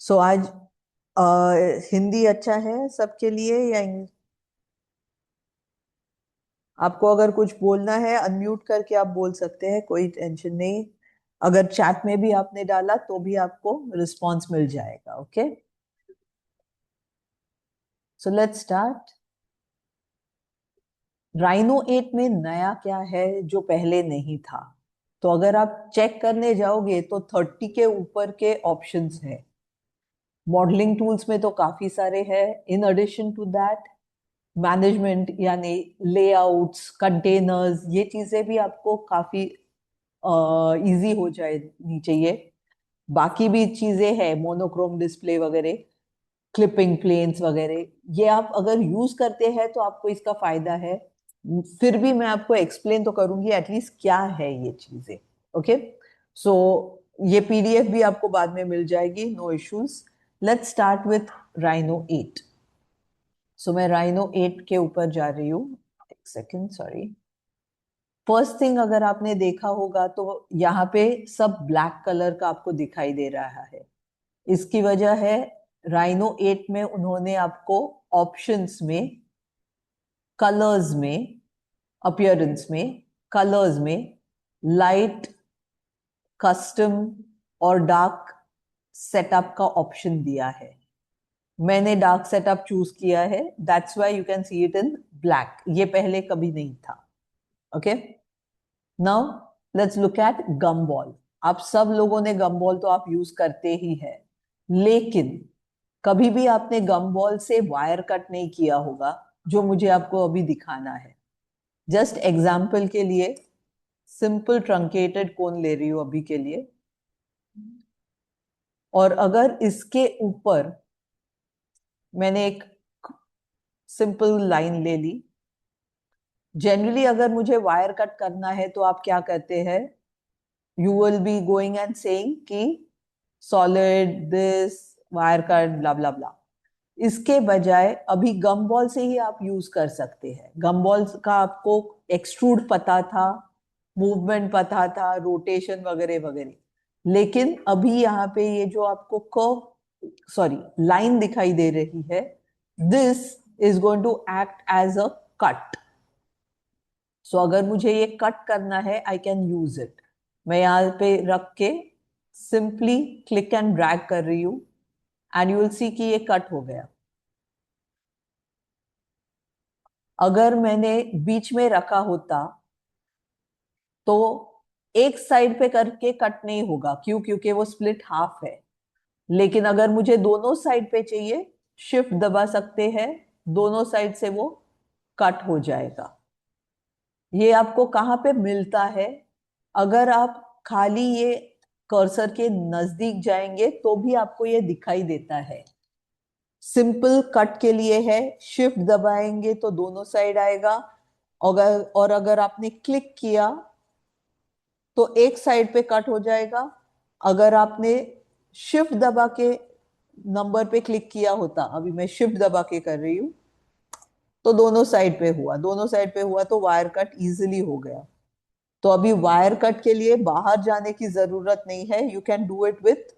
सो आज हिंदी अच्छा है सबके लिए या आपको अगर कुछ बोलना है अनम्यूट करके आप बोल सकते हैं, कोई टेंशन नहीं। अगर चैट में भी आपने डाला तो भी आपको रिस्पॉन्स मिल जाएगा। Okay, so let's start. Rhino 8 में नया क्या है जो पहले नहीं था? तो अगर आप चेक करने जाओगे तो 30 के ऊपर के ऑप्शंस हैं। मॉडलिंग टूल्स में तो काफी सारे हैं। In addition to that, management यानी लेआउट्स, कंटेनर्स, ये चीजें भी आपको काफी इजी हो जानी चाहिए। बाकी भी चीजें हैं, मोनोक्रोम डिस्प्ले वगैरह, क्लिपिंग प्लेन्स वगैरह, ये आप अगर यूज करते हैं तो आपको इसका फायदा है। फिर भी मैं आपको एक्सप्लेन तो करूंगी एटलीस्ट क्या है ये चीजें। ओके, सो ये पीडीएफ भी आपको बाद में मिल जाएगी, no issues. Let's start with Rhino 8। So मैं राइनो 8 के ऊपर जा रही हूँ। एक सेकेंड, सॉरी। फर्स्ट थिंग, अगर आपने देखा होगा तो यहाँ पे सब ब्लैक कलर का आपको दिखाई दे रहा है। इसकी वजह है, राइनो 8 में उन्होंने आपको ऑप्शंस में, कलर्स में, अपीयरेंस में, कलर्स में लाइट, कस्टम और डार्क सेटअप का ऑप्शन दिया है। मैंने डार्क सेटअप चूज किया है, that's why you can see it in black. ये पहले कभी नहीं था। Okay, now let's look at gumball. आप सब लोगों ने गम बॉल तो आप यूज करते ही है, लेकिन कभी भी आपने गम बॉल से वायर कट नहीं किया होगा, जो मुझे आपको अभी दिखाना है। जस्ट एग्जाम्पल के लिए सिंपल ट्रंकेटेड कोन ले रही हूं अभी के लिए, और अगर इसके ऊपर मैंने एक सिंपल लाइन ले ली। जनरली अगर मुझे वायर कट करना है तो आप क्या करते हैं, you will be going and saying कि सॉलिड दिस वायर कट ब्ला ब्ला ब्ला। इसके बजाय अभी गम बॉल से ही आप यूज कर सकते हैं। गम बॉल का आपको एक्सट्रूड पता था, मूवमेंट पता था, रोटेशन वगैरह वगैरह। लेकिन अभी यहाँ पे ये जो आपको कर्व, सॉरी, लाइन दिखाई दे रही है, this is going to act as a cut. So अगर मुझे ये कट करना है, आई कैन यूज इट। मैं यहाँ पे रख के सिंपली क्लिक एंड ड्रैग कर रही हूँ, एंड यू विल सी कि ये कट हो गया। अगर मैंने बीच में रखा होता तो एक साइड पे करके कट नहीं होगा, क्यों? क्योंकि वो स्प्लिट हाफ है। लेकिन अगर मुझे दोनों साइड पे चाहिए, शिफ्ट दबा सकते हैं, दोनों साइड से वो कट हो जाएगा। ये आपको कहाँ पे मिलता है? अगर आप खाली ये कर्सर के नजदीक जाएंगे तो भी आपको ये दिखाई देता है। सिंपल कट के लिए है, शिफ्ट दबाएंगे तो दोनों साइड आएगा। और अगर आपने क्लिक किया तो एक साइड पे कट हो जाएगा। अगर आपने शिफ्ट दबा के नंबर पे क्लिक किया होता, अभी मैं शिफ्ट दबा के कर रही हूं, तो दोनों साइड पे हुआ, दोनों साइड पे हुआ तो वायर कट इजीली हो गया। तो अभी वायर कट के लिए बाहर जाने की जरूरत नहीं है, you can do it with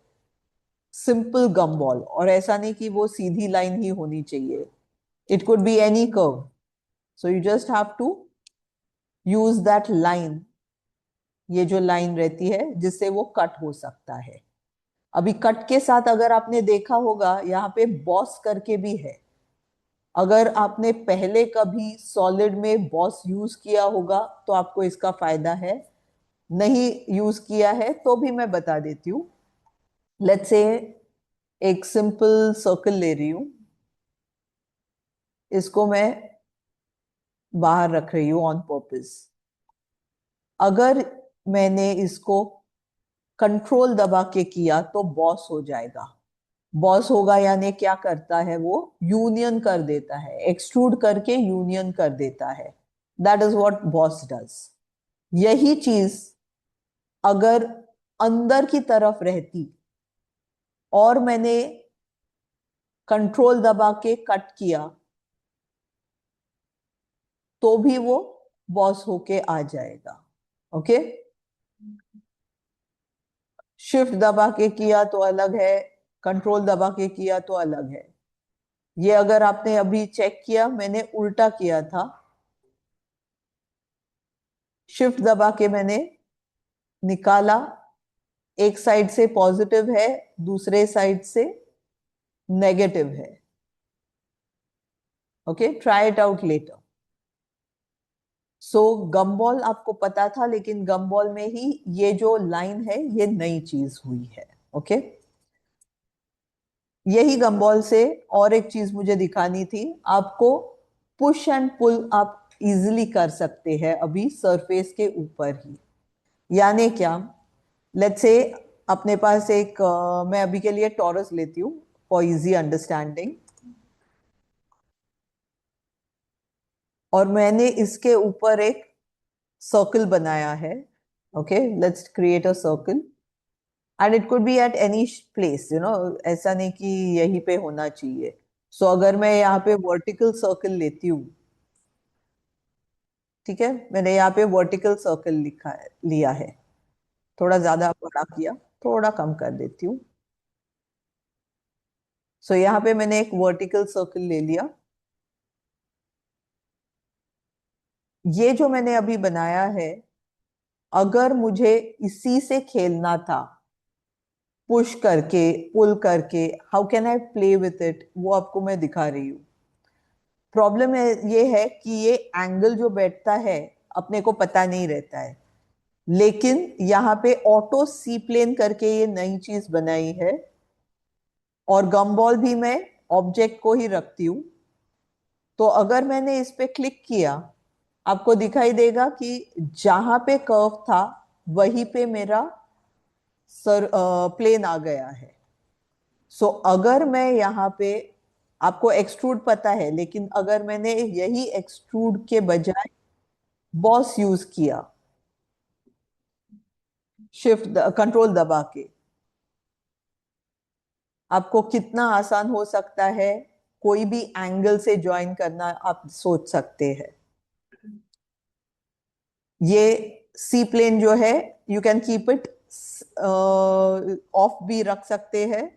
simple gumball. और ऐसा नहीं कि वो सीधी लाइन ही होनी चाहिए, it could be any curve. So you just have to use that line, ये जो लाइन रहती है जिससे वो कट हो सकता है। अभी कट के साथ अगर आपने देखा होगा, यहाँ पे बॉस करके भी है। अगर आपने पहले कभी सॉलिड में बॉस यूज किया होगा तो आपको इसका फायदा है। नहीं यूज किया है तो भी मैं बता देती हूँ। लेट्स से एक सिंपल सर्कल ले रही हूं, इसको मैं बाहर रख रही हूं ऑन पर्पस। अगर मैंने इसको कंट्रोल दबा के किया तो बॉस हो जाएगा। बॉस होगा यानी क्या करता है, वो यूनियन कर देता है, एक्सट्रूड करके यूनियन कर देता है। That is what boss does. यही चीज अगर अंदर की तरफ रहती और मैंने कंट्रोल दबा के कट किया तो भी वो बॉस होके आ जाएगा। ओके, शिफ्ट दबा के किया तो अलग है, कंट्रोल दबा के किया तो अलग है। ये अगर आपने अभी चेक किया, मैंने उल्टा किया था, शिफ्ट दबा के मैंने निकाला, एक साइड से पॉजिटिव है, दूसरे साइड से नेगेटिव है। Okay, try it out later. So gumball आपको पता था, लेकिन गम बॉल में ही ये जो लाइन है ये नई चीज हुई है। ओके, यही गम बॉल से और एक चीज मुझे दिखानी थी आपको। पुश एंड पुल आप इजिली कर सकते हैं अभी सरफेस के ऊपर ही। यानी क्या, लेट्स से अपने पास एक मैं अभी के लिए टॉरस लेती हूँ फॉर इजी अंडरस्टैंडिंग, और मैंने इसके ऊपर एक सर्कल बनाया है। Okay, let's create a circle and it could B at any place, ऐसा नहीं कि यहीं पे होना चाहिए। सो अगर मैं यहाँ पे वर्टिकल सर्कल लेती हूँ, ठीक है, मैंने यहाँ पे वर्टिकल सर्कल लिखा है, लिया है। थोड़ा ज्यादा बड़ा किया, थोड़ा कम कर देती हूँ। सो यहाँ पे मैंने एक वर्टिकल सर्कल ले लिया। ये जो मैंने अभी बनाया है, अगर मुझे इसी से खेलना था, पुश करके पुल करके, how can I play with it, वो आपको मैं दिखा रही हूँ। प्रॉब्लम है ये है कि ये एंगल जो बैठता है अपने को पता नहीं रहता है। लेकिन यहाँ पे ऑटो सी प्लेन करके ये नई चीज बनाई है, और गम बॉल भी मैं ऑब्जेक्ट को ही रखती हूँ। तो अगर मैंने इस पे क्लिक किया, आपको दिखाई देगा कि जहां पे कर्व था वहीं पे मेरा सर प्लेन आ गया है। सो अगर मैं यहाँ पे, आपको एक्सट्रूड पता है, लेकिन अगर मैंने यही एक्सट्रूड के बजाय बॉस यूज किया, शिफ्ट कंट्रोल दबा के, आपको कितना आसान हो सकता है कोई भी एंगल से ज्वाइन करना, आप सोच सकते हैं। ये सी प्लेन जो है, you can keep it of भी रख सकते हैं,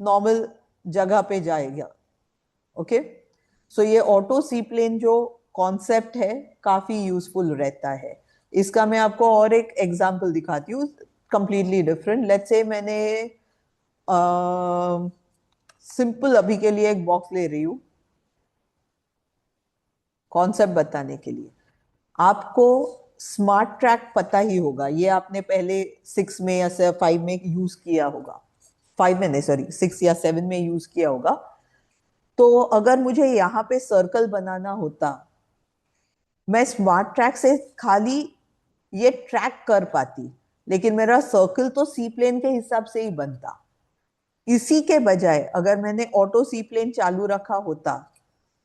नॉर्मल जगह पे जाएगा। ओके, सो ये ऑटो सी प्लेन जो कॉन्सेप्ट है काफी यूजफुल रहता है। इसका मैं आपको और एक एग्जांपल दिखाती हूँ, कंप्लीटली डिफरेंट। लेट्स से मैंने सिंपल अभी के लिए एक बॉक्स ले रही हूँ कॉन्सेप्ट बताने के लिए। आपको स्मार्ट ट्रैक पता ही होगा, ये आपने पहले 6 में या 5 में यूज किया होगा। 5 में नहीं, सॉरी, 6 या 7 में यूज किया होगा। तो अगर मुझे यहाँ पे सर्कल बनाना होता, मैं स्मार्ट ट्रैक से खाली ये ट्रैक कर पाती, लेकिन मेरा सर्कल तो सी प्लेन के हिसाब से ही बनता। इसी के बजाय अगर मैंने ऑटो सी प्लेन चालू रखा होता,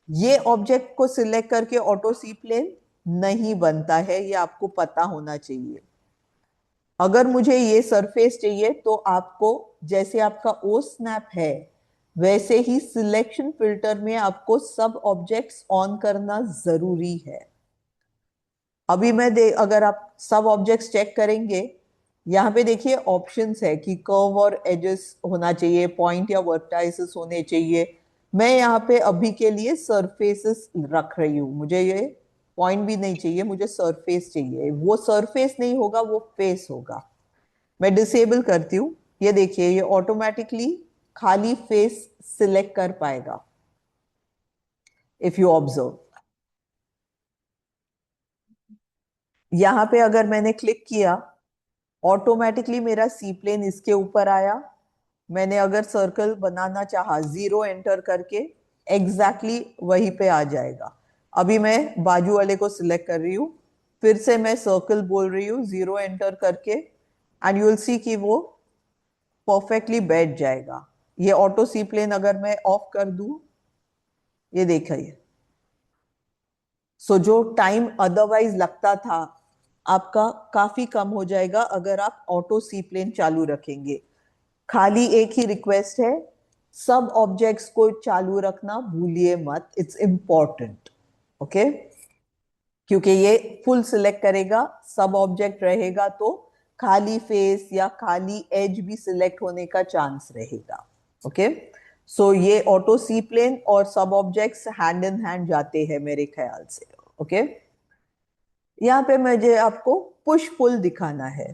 ये ऑब्जेक्ट को सिलेक्ट करके ऑटो सी प्लेन नहीं बनता है, ये आपको पता होना चाहिए। अगर मुझे ये सरफेस चाहिए तो आपको, जैसे आपका ओ स्नैप है, वैसे ही सिलेक्शन फिल्टर में आपको सब ऑब्जेक्ट्स ऑन करना जरूरी है। अभी मैं दे अगर आप सब ऑब्जेक्ट्स चेक करेंगे, यहाँ पे देखिए ऑप्शंस है कि कर्व और एजेस होना चाहिए, पॉइंट या वर्टाइसेस होने चाहिए। मैं यहाँ पे अभी के लिए सरफेसेस रख रही हूँ, मुझे ये पॉइंट भी नहीं चाहिए, मुझे सरफेस चाहिए। वो सरफेस नहीं होगा, वो फेस होगा। मैं डिसेबल करती हूँ, ये देखिए ये ऑटोमेटिकली खाली फेस सिलेक्ट कर पाएगा, इफ यू ऑब्जर्व। यहाँ पे अगर मैंने क्लिक किया, ऑटोमेटिकली मेरा सी प्लेन इसके ऊपर आया। मैंने अगर सर्कल बनाना चाहा, 0 एंटर करके, एग्जैक्टली वहीं पे आ जाएगा। अभी मैं बाजू वाले को सिलेक्ट कर रही हूँ, फिर से मैं सर्कल बोल रही हूँ 0 एंटर करके, एंड यू विल सी कि वो परफेक्टली बैठ जाएगा। ये ऑटो सी प्लेन अगर मैं ऑफ कर दूं, ये देखिए, सो जो टाइम अदरवाइज लगता था आपका, काफी कम हो जाएगा अगर आप ऑटो सी प्लेन चालू रखेंगे। खाली एक ही रिक्वेस्ट है, सब ऑब्जेक्ट्स को चालू रखना भूलिए मत, इट्स इंपॉर्टेंट। ओके, क्योंकि ये फुल सिलेक्ट करेगा, सब ऑब्जेक्ट रहेगा तो खाली फेस या खाली एज भी सिलेक्ट होने का चांस रहेगा। ओके। सो ये ऑटो सी प्लेन और सब ऑब्जेक्ट्स हैंड इन हैंड जाते हैं मेरे ख्याल से। ओके, यहाँ पे मुझे आपको पुश पुल दिखाना है।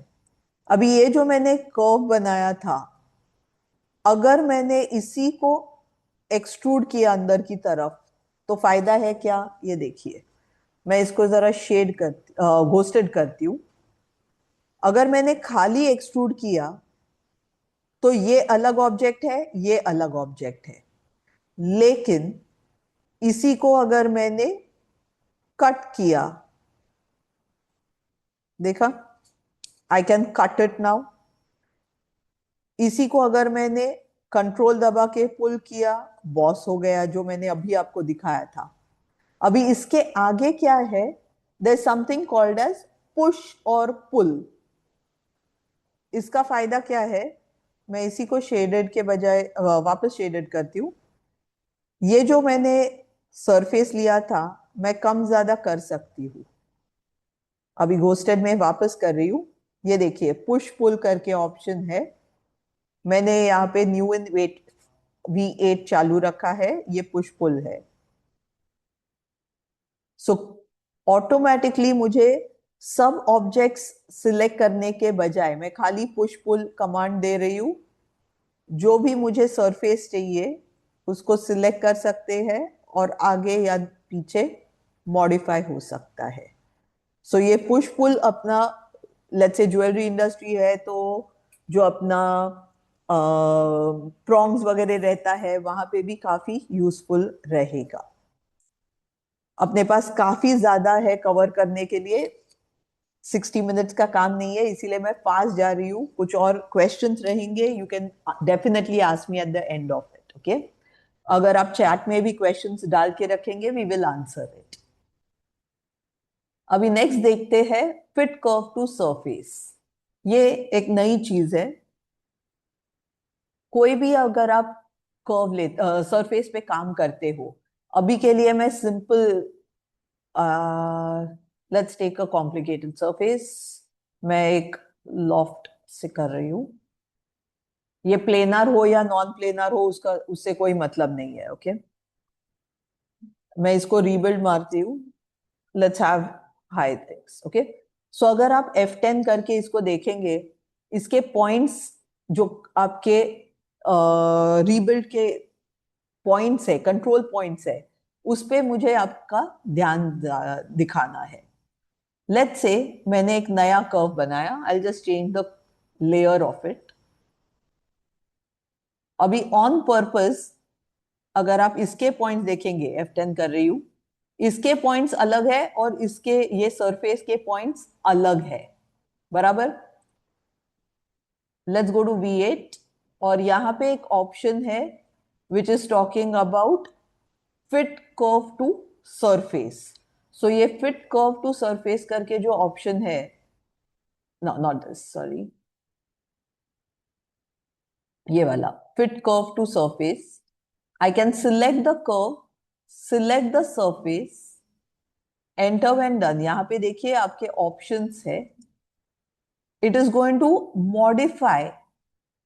अभी ये जो मैंने कर्व बनाया था, अगर मैंने इसी को एक्सट्रूड किया अंदर की तरफ तो फायदा है क्या, ये देखिए। मैं इसको जरा शेड कर घोस्टेड करती हूँ। अगर मैंने खाली एक्सट्रूड किया तो ये अलग ऑब्जेक्ट है, ये अलग ऑब्जेक्ट है। लेकिन इसी को अगर मैंने कट किया, देखा, I can cut it now. इसी को अगर मैंने कंट्रोल दबा के पुल किया, बॉस हो गया, जो मैंने अभी आपको दिखाया था। अभी इसके आगे क्या है, there something called edge push और पुल। इसका फायदा क्या है, मैं इसी को शेडेड के बजाय वापस शेडेड करती हूँ। ये जो मैंने सरफेस लिया था, मैं कम ज्यादा कर सकती हूँ। अभी घोस्टेड में वापस कर रही हूँ। ये देखिए, पुश पुल करके ऑप्शन है। मैंने यहाँ पे न्यू इन वेट V8 चालू रखा है, ये पुश पुल है। सो ऑटोमेटिकली मुझे सब ऑब्जेक्ट्स सिलेक्ट करने के बजाय मैं खाली पुश पुल कमांड दे रही हूँ। जो भी मुझे सरफेस चाहिए उसको सिलेक्ट कर सकते हैं और आगे या पीछे मॉडिफाई हो सकता है। सो ये पुश पुल अपना, लेट्स से ज्वेलरी इंडस्ट्री है तो जो अपना प्रॉन्ग्स वगैरह रहता है वहां पे भी काफी यूजफुल रहेगा। अपने पास काफी ज्यादा है कवर करने के लिए, 60 मिनट्स का काम नहीं है, इसीलिए मैं फास्ट जा रही हूँ। कुछ और क्वेश्चंस रहेंगे, you can definitely ask me at the end of it. Okay, अगर आप चैट में भी क्वेश्चंस डाल के रखेंगे, वी विल आंसर इट। अभी नेक्स्ट देखते हैं फिट कर्व टू सरफेस। ये एक नई चीज है। कोई भी अगर आप कर्व ले सरफेस पे काम करते हो, अभी के लिए मैं simple, let's take a complicated surface. मैं एक लॉफ्ट से कर रही हूँ। ये प्लेनर हो या नॉन प्लेनर हो, उसका उससे कोई मतलब नहीं है। ओके, मैं इसको रीबिल्ड मारती हूँ। Let's have high things. Okay, so अगर आप F10 करके इसको देखेंगे, इसके पॉइंट्स जो आपके रीबिल्ड के पॉइंट्स है, कंट्रोल पॉइंट्स है, उस पे मुझे आपका ध्यान दिखाना है। लेट्स से मैंने एक नया कर्व बनाया, I just change the layer of it. अभी ऑन पर्पस अगर आप इसके पॉइंट्स देखेंगे, F10 कर रही हूं, इसके पॉइंट्स अलग है और इसके ये सरफेस के पॉइंट्स अलग है, बराबर। लेट्स गो टू V8 और यहाँ पे एक ऑप्शन है which is talking about fit curve to surface. So ये फिट कर्व टू सरफेस करके जो ऑप्शन है, नो नॉट दिस, सॉरी, ये वाला fit curve to surface. I can select the curve, select the surface, enter when done। यहाँ पे देखिए आपके options है। It is going to modify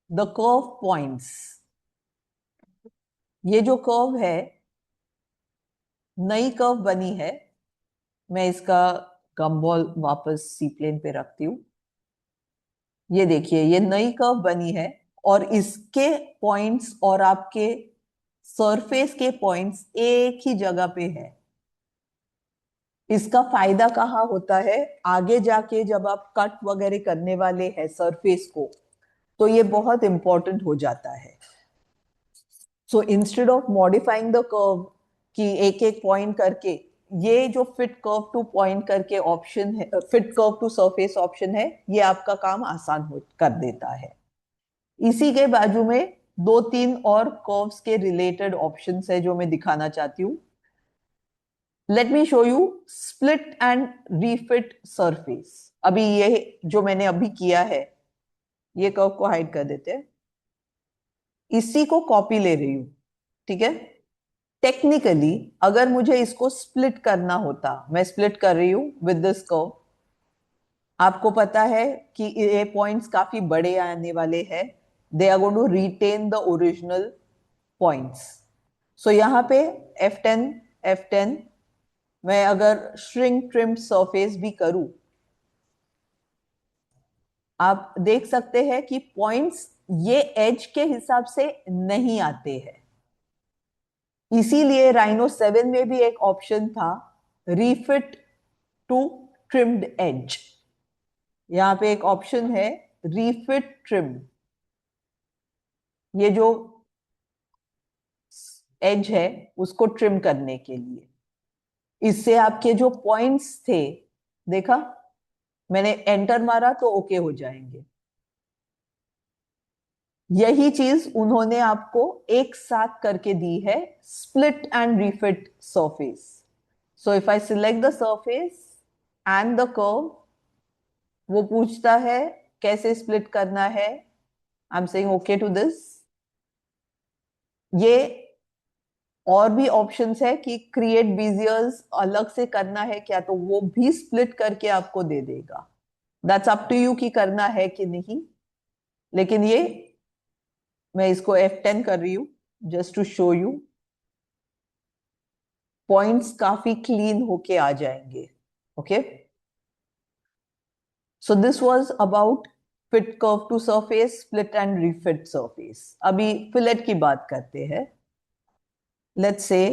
the curve points। ये जो curve है, नई curve बनी है। मैं इसका गम्बॉल वापस सी प्लेन पे रखती हूँ। ये देखिए, ये नई कर्व बनी है और इसके पॉइंट्स और आपके सरफेस के पॉइंट्स एक ही जगह पे है। इसका फायदा कहाँ होता है, आगे जाके जब आप कट वगैरह करने वाले हैं सरफेस को, तो ये बहुत इंपॉर्टेंट हो जाता है। So instead of modifying the curve कि एक एक पॉइंट करके, ये जो फिट कर्व टू पॉइंट करके ऑप्शन है, fit curve to surface option है, ये आपका काम आसान हो कर देता है। इसी के बाजू में दो तीन और कर्व्स के रिलेटेड ऑप्शंस है जो मैं दिखाना चाहती हूँ। Let me show you split and refit surface. अभी ये जो मैंने अभी किया है, ये कर्व को हाइड कर देते हैं, इसी को कॉपी ले रही हूं, ठीक है। टेक्निकली अगर मुझे इसको स्प्लिट करना होता, मैं स्प्लिट कर रही हूं विद दिस कर्व। आपको पता है कि ये पॉइंट्स काफी बड़े आने वाले हैं, they are going to retain the original points. So यहाँ पे F10 F10 मैं अगर shrink trimmed surface भी करूं, आप देख सकते हैं कि पॉइंट्स ये एज के हिसाब से नहीं आते हैं। इसीलिए राइनो 7 में भी एक ऑप्शन था, रीफिट टू ट्रिम्ड एज। यहां पे एक ऑप्शन है रीफिट ट्रिम, ये जो एज है उसको ट्रिम करने के लिए। इससे आपके जो पॉइंट्स थे, देखा मैंने एंटर मारा तो ओके हो जाएंगे। यही चीज उन्होंने आपको एक साथ करके दी है, split and refit surface. So if I select the surface and the curve, वो पूछता है कैसे स्प्लिट करना है। I am saying okay to this. ये और भी ऑप्शंस है कि क्रिएट बेजियर्स अलग से करना है क्या, तो वो भी स्प्लिट करके आपको दे देगा। दैट्स अप टू यू कि करना है कि नहीं। लेकिन ये मैं इसको F10 कर रही हूं just to show you, points काफी क्लीन होके आ जाएंगे। Okay, so this was about fit curve to surface, split and refit surface. अभी फिलेट की बात करते हैं। लेट्स से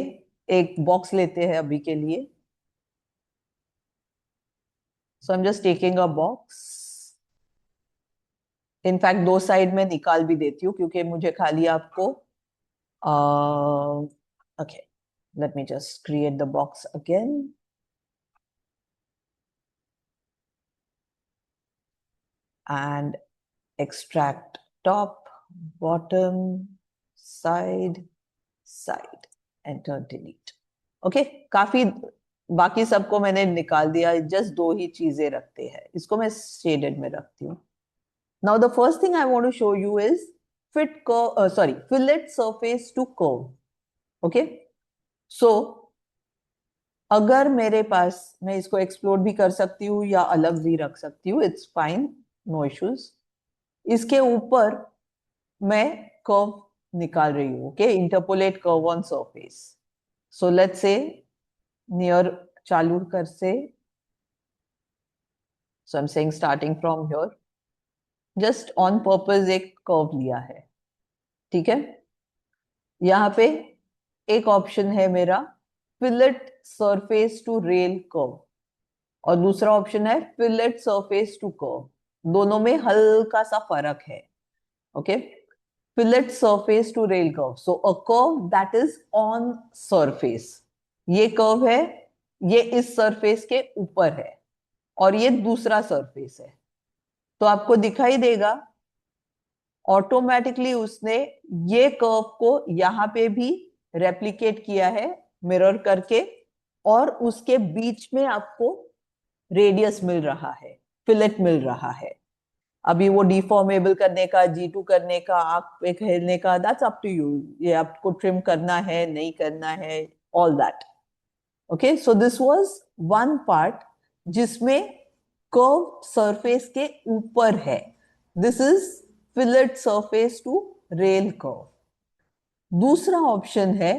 एक बॉक्स लेते हैं अभी के लिए। So I am just taking a box. In fact दो साइड में निकाल भी देती हूँ क्योंकि मुझे खाली आपको okay, let me just create the box again and extract top, bottom, side, side, enter, delete. Okay, काफी बाकी सबको मैंने निकाल दिया, जस्ट दो ही चीजें रखते हैं। इसको मैं शेडेड में रखती हूँ। Now the first thing I want to show you is fit curve, sorry, fillet surface to curve. Okay, so अगर मेरे पास, मैं इसको एक्सप्लोर भी कर सकती हूँ या अलग भी रख सकती हूँ, इट्स फाइन, नो इश्यूज। इसके ऊपर मैं कर्व निकाल रही हूँ। Okay, interpolate curve on surface. So let's say near चालू कर से, so I am saying starting from here, just on purpose एक कर्व लिया है। ठीक है, यहाँ पे एक ऑप्शन है मेरा fillet surface to rail curve, और दूसरा ऑप्शन है फिलेट सरफेस टू कर्व। दोनों में हल्का सा फर्क है। Okay, fillet surface to rail curve, so a curve that is on surface. ये कर्व है, ये इस सरफेस के ऊपर है और ये दूसरा सरफेस है। तो आपको दिखाई देगा ऑटोमेटिकली उसने ये कर्व को यहां पे भी रेप्लिकेट किया है मिरर करके, और उसके बीच में आपको रेडियस मिल रहा है, फिलेट मिल रहा है। अभी वो डिफॉर्मेबल करने का, G2 करने का, आंख पे खेलने का, दैट्स अप टू यू। ये आपको ट्रिम करना है नहीं करना है, all that. Okay, so this was one part जिसमें कर्व सरफेस के ऊपर है। This is fillet surface to rail curve. दूसरा ऑप्शन है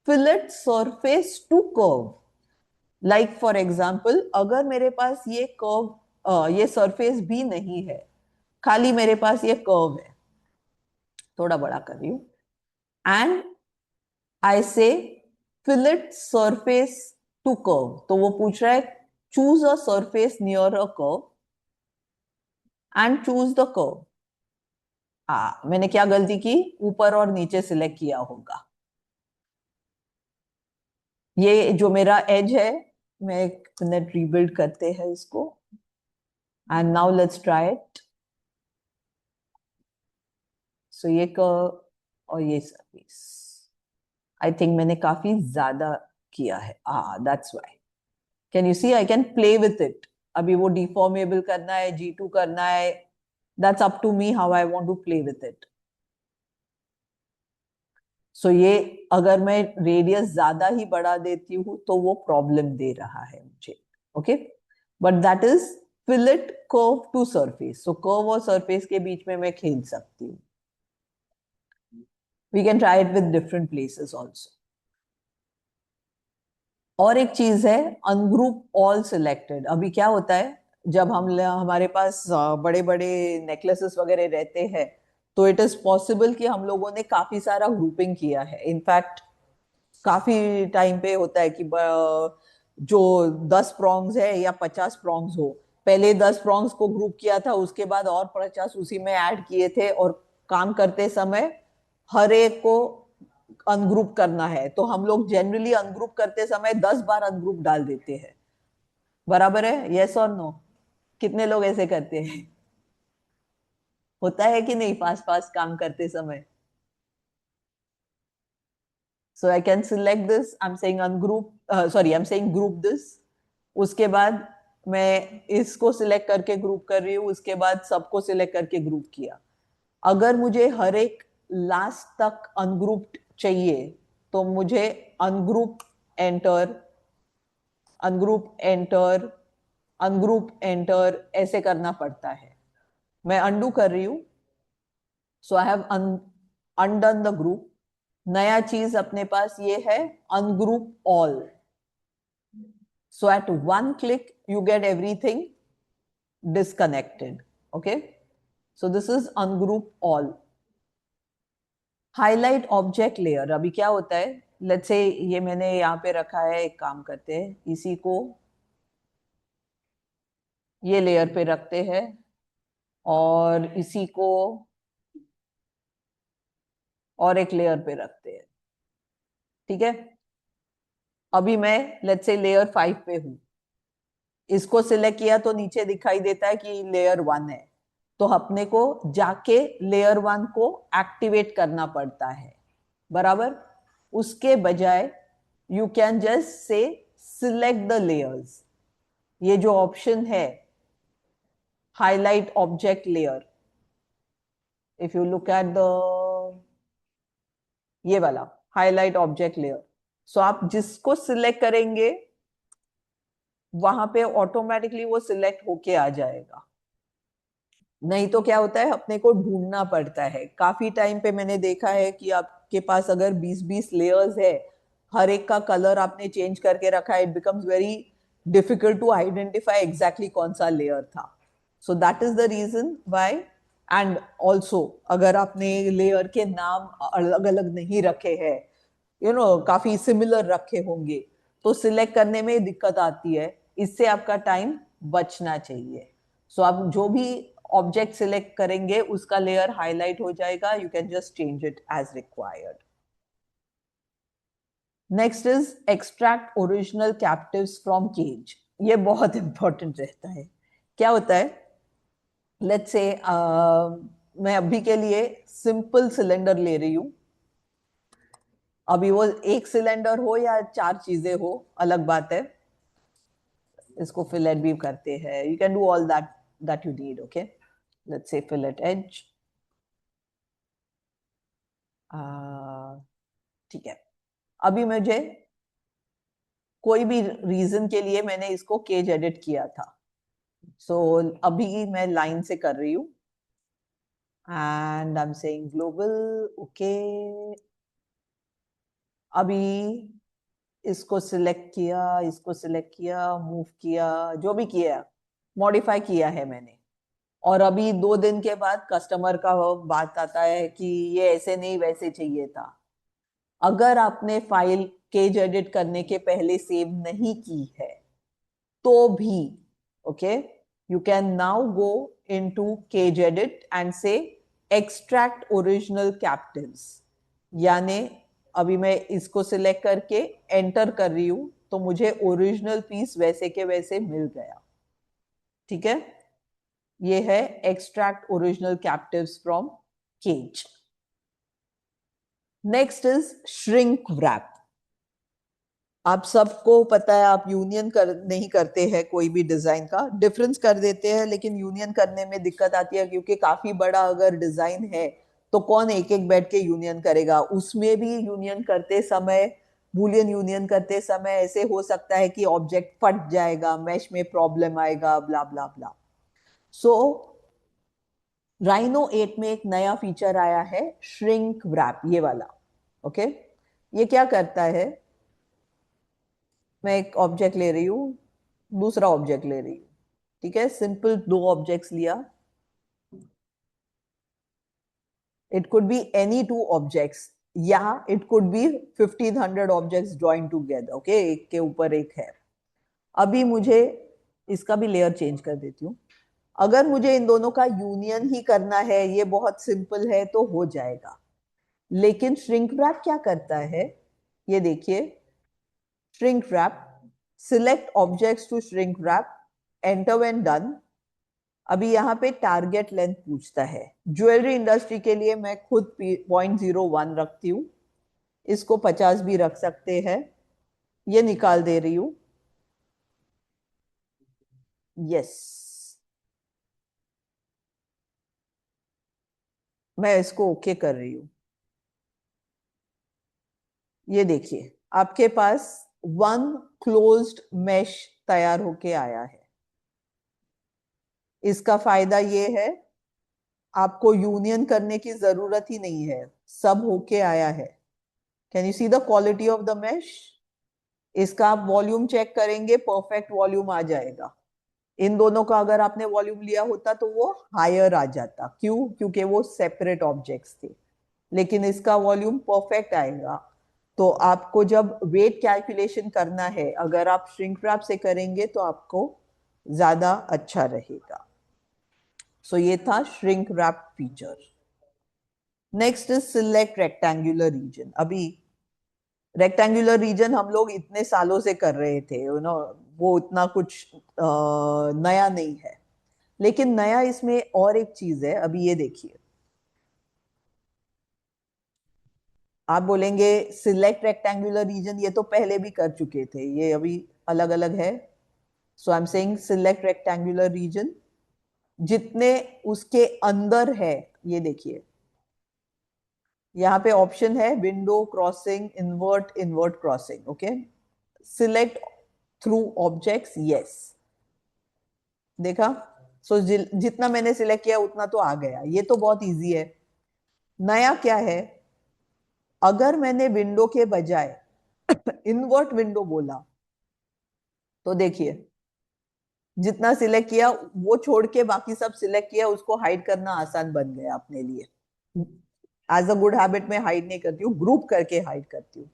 fillet surface to curve. Like for example, अगर मेरे पास ये कर्व, ये सरफेस भी नहीं है, खाली मेरे पास ये कर्व है, थोड़ा बड़ा कर रही हूं, एंड आई से फिलेट सरफेस टू कर्व, तो वो पूछ रहा है choose a surface near a curve and choose the curve. मैंने क्या गलती की, ऊपर और नीचे सिलेक्ट किया होगा। ये जो मेरा एज है, मैं एक मिनट रीबिल्ड करते हैं इसको, and now let's try it. So ये कर्व और ये सरफेस, आई थिंक मैंने काफी ज्यादा किया है। That's why. Can you see, I can play with it. अभी वो डिफॉर्मेबल करना है, G2 करना है, that's up to me how I want to play with it. So ये अगर मैं रेडियस ज्यादा ही बढ़ा देती हूँ तो वो प्रॉब्लम दे रहा है मुझे। Okay, but that is fillet curve to surface. So curve और सरफेस के बीच में मैं खेल सकती हूँ। We can try it with different places also. और एक चीज है, अनग्रुप ऑल सिलेक्टेड। अभी क्या होता है, जब हमारे पास बड़े बड़े नेकलेसेस वगैरह रहते हैं, तो इट इज पॉसिबल कि हम लोगों ने काफी सारा ग्रुपिंग किया है। इनफैक्ट काफी टाइम पे होता है कि जो 10 प्रॉन्ग्स है या 50 प्रॉन्ग्स हो, पहले 10 प्रॉन्ग्स को ग्रुप किया था, उसके बाद और 50 उसी में ऐड किए थे, और काम करते समय हर एक को अनग्रुप करना है, तो हम लोग जनरली अनग्रुप करते समय 10 बार अनग्रुप डाल देते हैं। बराबर है, यस और नो? कितने लोग ऐसे करते हैं? होता है कि नहीं फास्ट फास्ट काम करते समय? So I can select this. I'm saying ungroup. Sorry, I'm saying group this. उसके बाद मैं इसको सिलेक्ट करके ग्रुप कर रही हूँ, उसके बाद सबको सिलेक्ट करके ग्रुप किया। अगर मुझे हर एक लास्ट तक अनग्रुप्ड चाहिए, तो मुझे ungroup enter, ungroup enter, ungroup enter ऐसे करना पड़ता है। मैं अनडू कर रही हूँ। So I have undone the group. नया चीज अपने पास ये है, ungroup all. So at one click, you get everything disconnected. Okay. So this is ungroup all. Highlight object layer. अभी क्या होता है, let's say ये मैंने यहाँ पे रखा है, एक काम करते हैं, इसी को ये लेयर पे रखते हैं, और इसी को और एक लेयर पे रखते हैं। ठीक है। अभी मैं लेट्स से लेयर 5 पे हूँ, इसको सिलेक्ट किया तो नीचे दिखाई देता है कि लेयर 1 है, तो अपने को जाके लेयर 1 को एक्टिवेट करना पड़ता है। बराबर। उसके बजाय you can just say select the layers. ये जो ऑप्शन है, highlight object layer, if you look at the ये वाला हाईलाइट ऑब्जेक्ट लेयर, सो आप जिसको सिलेक्ट करेंगे वहां पे ऑटोमेटिकली वो सिलेक्ट होके आ जाएगा। नहीं तो क्या होता है, अपने को ढूंढना पड़ता है। काफी टाइम पे मैंने देखा है कि आपके पास अगर 20-20 लेयर्स है, हर एक का कलर आपने चेंज करके रखा है, it becomes very difficult to identify exactly कौन सा लेयर था। So that is the reason why. And also अगर आपने लेयर के नाम अलग अलग नहीं रखे हैं, काफी सिमिलर रखे होंगे, तो सिलेक्ट करने में दिक्कत आती है। इससे आपका टाइम बचना चाहिए। सो आप जो भी ऑब्जेक्ट सिलेक्ट करेंगे उसका लेयर हाईलाइट हो जाएगा। You can just change it as required. Next is extract original captives from cage. ये बहुत इंपॉर्टेंट रहता है। क्या होता है, लेट्स से मैं अभी के लिए सिंपल सिलेंडर ले रही हूं। अभी वो एक सिलेंडर हो या 4 चीजें हो, अलग बात है। इसको फिलेट भी करते हैं, you can do all that you need. Okay, let's say fillet edge. ठीक है। अभी मुझे कोई भी रीजन के लिए मैंने इसको केज एडिट किया था, सो अभी मैं लाइन से कर रही हूँ, and I am saying global. Okay, अभी इसको सिलेक्ट किया, इसको सिलेक्ट किया, मूव किया, जो भी किया, मॉडिफाई किया है मैंने। और अभी 2 दिन के बाद कस्टमर का बात आता है कि ये ऐसे नहीं वैसे चाहिए था। अगर आपने फाइल केज एडिट करने के पहले सेव नहीं की है तो भी, okay, you can now go into cage edit and say extract original captives. यानी अभी मैं इसको सिलेक्ट करके एंटर कर रही हूं, तो मुझे ओरिजिनल पीस वैसे के वैसे मिल गया। ठीक है। ये है extract original captives from cage. Next is shrink wrap. आप सबको पता है, आप यूनियन नहीं करते हैं कोई भी डिजाइन का, डिफरेंस कर देते हैं, लेकिन यूनियन करने में दिक्कत आती है, क्योंकि काफी बड़ा अगर डिजाइन है तो कौन एक एक बैठ के यूनियन करेगा। उसमें भी यूनियन करते समय, बूलियन यूनियन करते समय ऐसे हो सकता है कि ऑब्जेक्ट फट जाएगा, मैश में प्रॉब्लम आएगा, ब्ला ब्ला ब्ला। सो राइनो 8 में एक नया फीचर आया है, श्रिंक रैप, ये वाला। ओके, ये क्या करता है, मैं एक ऑब्जेक्ट ले रही हूँ, दूसरा ऑब्जेक्ट ले रही हूँ, ठीक है, सिंपल दो ऑब्जेक्ट्स लिया, it could be any two objects, या it could be 1500 objects join together, okay, एक के ऊपर एक है। अभी मुझे इसका भी लेयर चेंज कर देती हूँ। अगर मुझे इन दोनों का यूनियन ही करना है, ये बहुत सिंपल है, तो हो जाएगा। लेकिन श्रिंक रैप क्या करता है, ये देखिए, shrink wrap, select objects to shrink wrap, enter when done. अभी यहाँ पे टारगेट लेंथ पूछता है। ज्वेलरी इंडस्ट्री के लिए मैं खुद 0.01 रखती हूँ, इसको 50 भी रख सकते हैं। ये निकाल दे रही हूँ, यस, मैं इसको ओके कर रही हूँ। ये देखिए, आपके पास वन क्लोज्ड मेश तैयार होके आया है। इसका फायदा ये है, आपको यूनियन करने की जरूरत ही नहीं है, सब होके आया है। Can you see the quality of the mesh? इसका आप वॉल्यूम चेक करेंगे, परफेक्ट वॉल्यूम आ जाएगा। इन दोनों का अगर आपने वॉल्यूम लिया होता तो वो हायर आ जाता, क्यों? क्योंकि वो सेपरेट ऑब्जेक्ट्स थे। लेकिन इसका वॉल्यूम परफेक्ट आएगा। तो आपको जब वेट कैलकुलेशन करना है, अगर आप श्रिंक रैप से करेंगे तो आपको ज्यादा अच्छा रहेगा। सो ये था shrink wrap feature. Next is select rectangular region. अभी रेक्टेंगुलर रीजन हम लोग इतने सालों से कर रहे थे, यू नो, वो इतना कुछ नया नहीं है। लेकिन नया इसमें और एक चीज है, अभी ये देखिए, आप बोलेंगे सिलेक्ट रेक्टेंगुलर रीजन, ये तो पहले भी कर चुके थे, ये अभी अलग अलग है। So I am saying select rectangular region, जितने उसके अंदर है, ये देखिए, यहाँ पे ऑप्शन है window crossing, invert, invert crossing, okay, select through objects, yes, देखा? सो जितना मैंने सिलेक्ट किया उतना तो आ गया, ये तो बहुत इजी है। नया क्या है, अगर मैंने विंडो के बजाय इन्वर्ट विंडो बोला, तो देखिए, जितना सिलेक्ट किया वो छोड़ के बाकी सब सिलेक्ट किया, उसको हाइड करना आसान बन गया अपने लिए। एज अ गुड हैबिट में हाइड नहीं करती हूँ, ग्रुप करके हाइड करती हूँ।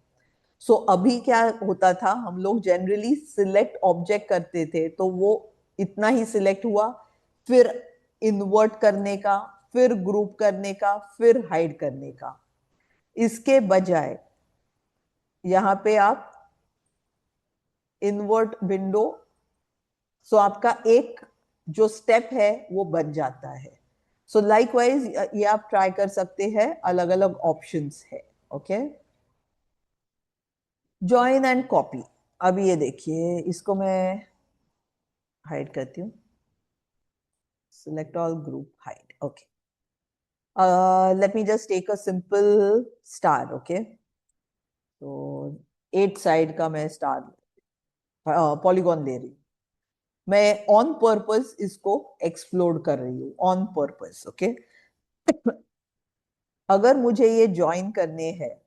सो अभी क्या होता था, हम लोग जनरली सिलेक्ट ऑब्जेक्ट करते थे, तो वो इतना ही सिलेक्ट हुआ, फिर इन्वर्ट करने का, फिर ग्रुप करने का, फिर हाइड करने का। इसके बजाय यहाँ पे आप इन्वर्ट विंडो, सो आपका एक जो स्टेप है वो बन जाता है। सो लाइकवाइज ये आप ट्राई कर सकते हैं, अलग अलग ऑप्शंस है, ओके। जॉइन एंड कॉपी, अब ये देखिए, इसको मैं हाइड करती हूँ, select all, group, hide, okay. Let me just take a simple star, okay. तो 8 साइड का मैं स्टार पॉलीगॉन ले रही हूँ, मैं ऑन पर्पस इसको एक्सप्लोर कर रही हूँ, ऑन पर्पस, ओके। अगर मुझे ये ज्वाइन करने हैं,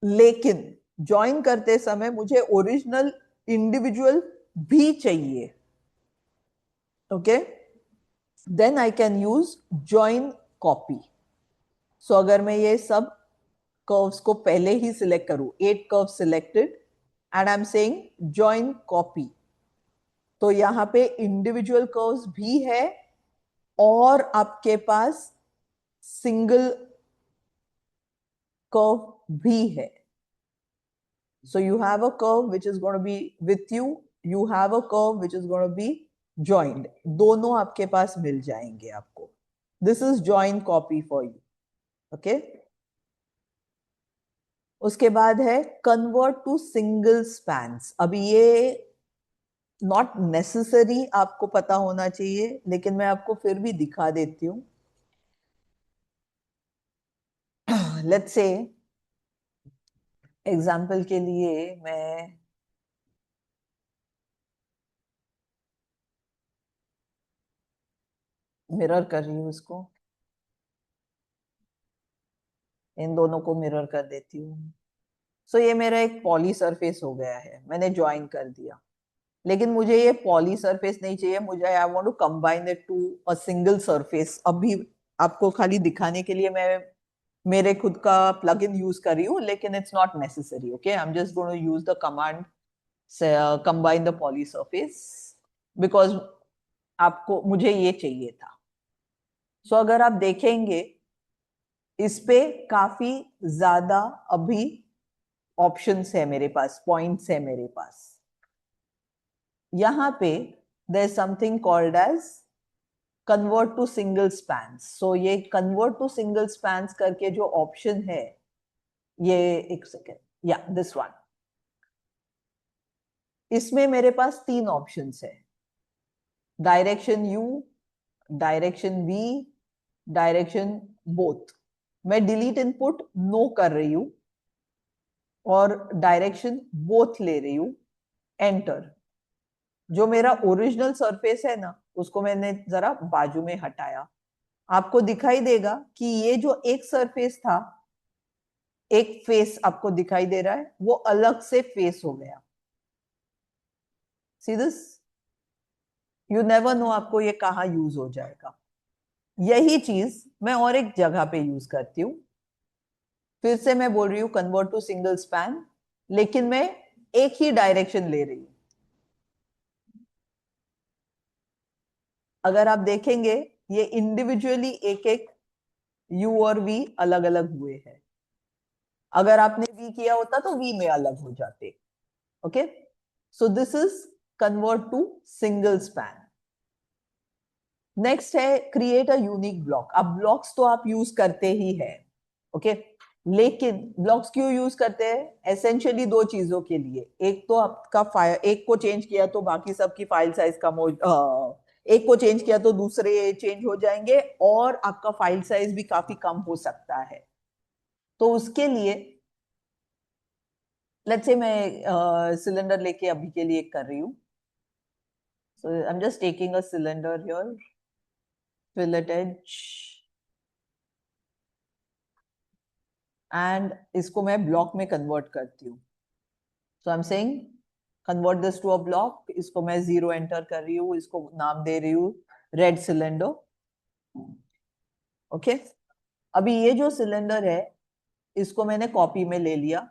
लेकिन ज्वाइन करते समय मुझे ओरिजिनल इंडिविजुअल भी चाहिए, okay, then I can use join copy. So अगर मैं ये सब कर्व्स को पहले ही सिलेक्ट करूं, 8 curve selected, and I am saying join copy, तो यहाँ पे इंडिविजुअल कर्व्स भी है और आपके पास सिंगल कर्व भी है। So you have a curve which is going to be with you, you have a curve which is going to be joined, दोनों आपके पास मिल जाएंगे आपको। This is join copy for you, okay? उसके बाद है convert to single spans। अभी ये not necessary आपको पता होना चाहिए, लेकिन मैं आपको फिर भी दिखा देती हूँ। Let's say एग्जाम्पल के लिए मैं मिरर कर रही हूँ इसको, इन दोनों को मिरर कर देती हूँ। सो ये मेरा एक पॉली सरफेस हो गया है, मैंने ज्वाइन कर दिया। लेकिन मुझे ये पॉली सरफेस नहीं चाहिए, मुझे I want to combine it to a single surface. अभी आपको खाली दिखाने के लिए मैं मेरे खुद का प्लग इन यूज कर रही हूँ, लेकिन it's not necessary. Okay, I am just going to use the command combine the poly surface because आपको मुझे ये चाहिए था। सो अगर आप देखेंगे इस पे काफी ज्यादा अभी ऑप्शंस है मेरे पास, पॉइंट्स है मेरे पास। यहाँ पे there is something called as convert to single spans. So ये कन्वर्ट टू सिंगल स्पैन्स करके जो ऑप्शन है, ये एक सेकेंड, या दिस वन, इसमें मेरे पास तीन ऑप्शंस है, direction U, direction V, direction both. मैं डिलीट इनपुट नो कर रही हूं और डायरेक्शन बोथ ले रही हूं, एंटर। जो मेरा ओरिजिनल सरफेस है ना, उसको मैंने जरा बाजू में हटाया। आपको दिखाई देगा कि ये जो एक सरफेस था, एक फेस आपको दिखाई दे रहा है, वो अलग से फेस हो गया। See this, you never know आपको ये कहाँ यूज हो जाएगा। यही चीज मैं और एक जगह पे यूज करती हूँ। फिर से मैं बोल रही हूँ कन्वर्ट टू सिंगल स्पैन, लेकिन मैं एक ही डायरेक्शन ले रही हूँ। अगर आप देखेंगे ये इंडिविजुअली एक एक यू और वी अलग अलग हुए हैं। अगर आपने वी किया होता तो वी में अलग हो जाते। Okay, so this is convert to single span. Next है क्रिएट अ यूनिक ब्लॉक। अब ब्लॉक्स तो आप यूज करते ही है, ओके, लेकिन ब्लॉक्स क्यों यूज करते हैं? एसेंशियली दो चीजों के लिए। एक तो आपका फाइल, एक को चेंज किया तो बाकी सबकी फाइल साइज कम हो, एक को चेंज किया तो दूसरे चेंज हो जाएंगे, और आपका फाइल साइज भी काफी कम हो सकता है। तो उसके लिए लेट्स से मैं सिलेंडर लेके अभी के लिए कर रही हूँ। So I am just taking a cylinder here, fillet edge, and इसको मैं ब्लॉक में कन्वर्ट करती हूँ। So I am saying convert this to a block. इसको मैं 0 एंटर कर रही हूँ, इसको नाम दे रही हूँ रेड सिलेंडर। ओके, अभी ये जो सिलेंडर है, इसको मैंने कॉपी में ले लिया,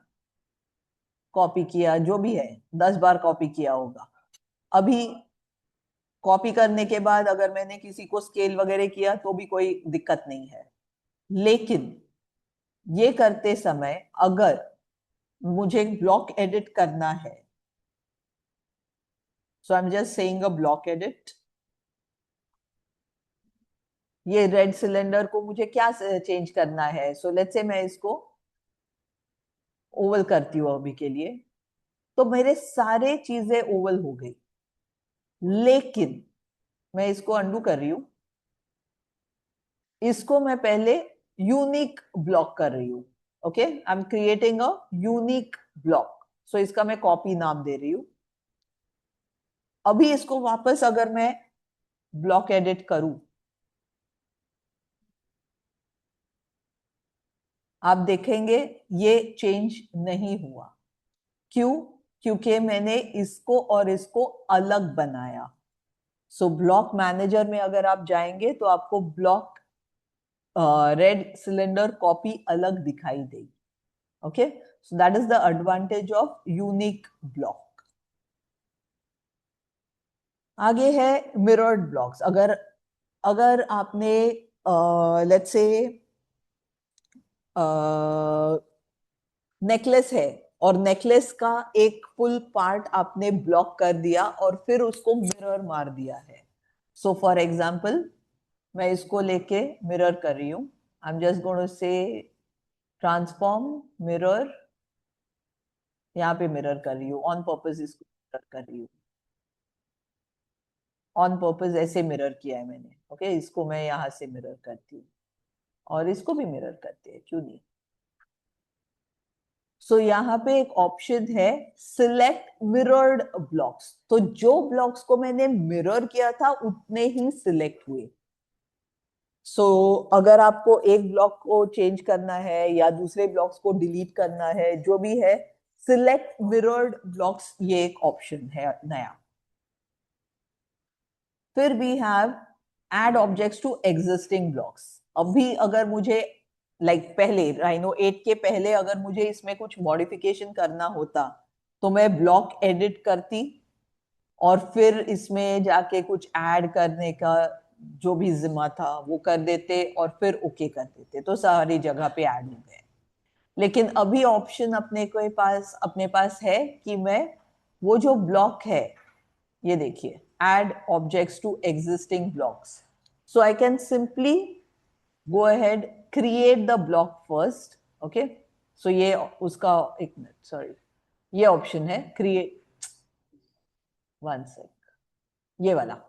कॉपी किया, जो भी है 10 बार कॉपी किया होगा। अभी कॉपी करने के बाद अगर मैंने किसी को स्केल वगैरह किया तो भी कोई दिक्कत नहीं है। लेकिन ये करते समय अगर मुझे ब्लॉक एडिट करना है, so I am just saying a block edit. ये रेड सिलेंडर को मुझे क्या चेंज करना है? सो लेट्स से मैं इसको ओवल करती हूँ अभी के लिए, तो मेरे सारे चीजें ओवल हो गई। लेकिन मैं इसको अंडू कर रही हूँ, इसको मैं पहले यूनिक ब्लॉक कर रही हूँ। Okay, I am creating a unique block. So इसका मैं कॉपी नाम दे रही हूँ। अभी इसको वापस अगर मैं ब्लॉक एडिट करूं, आप देखेंगे ये चेंज नहीं हुआ। क्यों? क्योंकि मैंने इसको और इसको अलग बनाया। सो ब्लॉक मैनेजर में अगर आप जाएंगे तो आपको ब्लॉक रेड सिलेंडर कॉपी अलग दिखाई देगी। Okay, so that is the advantage of unique block. आगे है मिरर्ड ब्लॉक्स। अगर अगर आपने लेट्स से नेकलेस है और नेकलेस का एक फुल पार्ट आपने ब्लॉक कर दिया और फिर उसको मिरर मार दिया है। सो फॉर एग्जाम्पल मैं इसको लेके मिरर कर रही हूँ। I am just going to say transform mirror, यहाँ पे मिरर कर रही हूँ ऑन पर्पस, इसको मिरर कर रही हूँ ऑन पर्पस, ऐसे मिरर किया है मैंने। ओके, इसको मैं यहाँ से मिरर करती हूँ और इसको भी मिरर करते हैं, क्यों नहीं। सो यहाँ पे एक ऑप्शन है सिलेक्ट मिरर्ड ब्लॉक्स। तो जो ब्लॉक्स को मैंने मिरर किया था उतने ही सिलेक्ट हुए। सो अगर आपको एक ब्लॉक को चेंज करना है या दूसरे ब्लॉक्स को डिलीट करना है, जो भी है, सिलेक्ट मिरर्ड ब्लॉक्स, ये एक ऑप्शन है नया। फिर we have add objects to existing blocks. अभी अगर मुझे पहले राइनो 8 के पहले अगर मुझे इसमें कुछ मॉडिफिकेशन करना होता तो मैं ब्लॉक एडिट करती और फिर इसमें जाके कुछ ऐड करने का जो भी जिम्मा था वो कर देते और फिर ओके कर देते, तो सारी जगह पे ऐड हो गए। लेकिन अभी ऑप्शन अपने पास है कि मैं वो जो ब्लॉक है, ये देखिए, add objects to existing blocks. So I can simply go ahead, create the block first. Okay. So ये उसका एक मिनट, सॉरी, ये ऑप्शन है create, वन सेक, ये वाला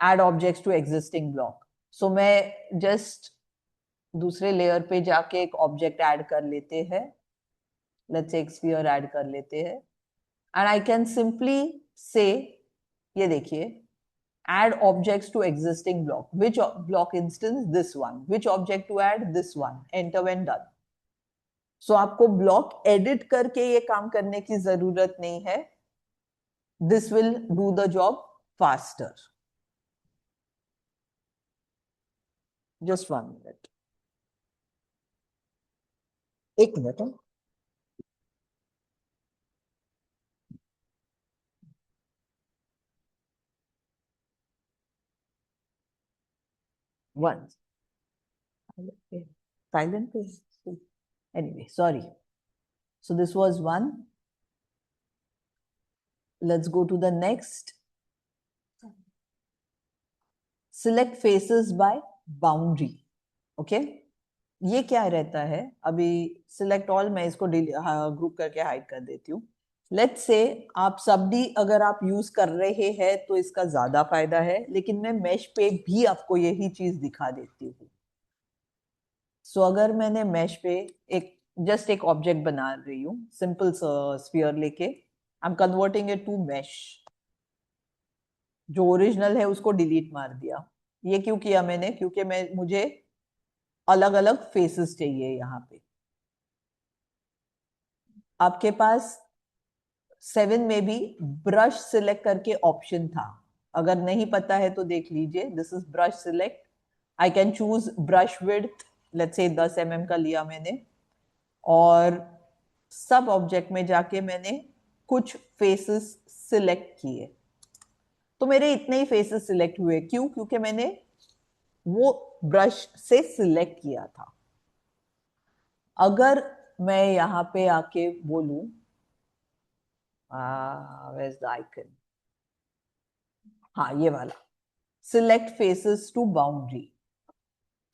add objects to existing block. So मैं just दूसरे लेयर पे जाके एक ऑब्जेक्ट ऐड कर लेते हैं, लेट्स एक स्फीयर ऐड कर लेते हैं, एंड आई कैन सिंपली से, ये देखिए, add objects to existing block. Which block instance? This one. Which object to add? This one. Enter when done. So आपको ब्लॉक एडिट करके ये काम करने की जरूरत नहीं है. This will do the job faster. Just 1 minute. एक minute. One. Silent page. Anyway, sorry. So this was one. Let's go to the next. Select faces by boundary. Okay. ये क्या रहता है? अभी सिलेक्ट ऑल, मैं इसको ग्रुप करके hide कर देती हूँ. लेट्स से आप सबडी अगर आप यूज कर रहे हैं तो इसका ज्यादा फायदा है, लेकिन मैं मेश पे भी आपको यही चीज दिखा देती हूँ. सो अगर मैंने मेश पे एक जस्ट एक ऑब्जेक्ट बना रही हूँ, सिंपल स्फीयर लेके, I am converting it to mesh. जो ओरिजिनल है उसको डिलीट मार दिया. ये क्यों किया मैंने? क्योंकि मुझे अलग अलग फेसेस चाहिए. यहाँ पे आपके पास 7 में भी ब्रश सिलेक्ट करके ऑप्शन था. अगर नहीं पता है तो देख लीजिए. This is brush select. I can choose brush width, let's say 10 mm का लिया मैंने, और सब ऑब्जेक्ट में जाके मैंने कुछ फेसेस सिलेक्ट किए. तो मेरे इतने ही फेसेस सिलेक्ट हुए. क्यों? क्योंकि मैंने वो ब्रश से सिलेक्ट किया था. अगर मैं यहाँ पे आके बोलूं, where's the icon? हाँ, ये वाला, सिलेक्ट फेसेस टू बाउंड्री.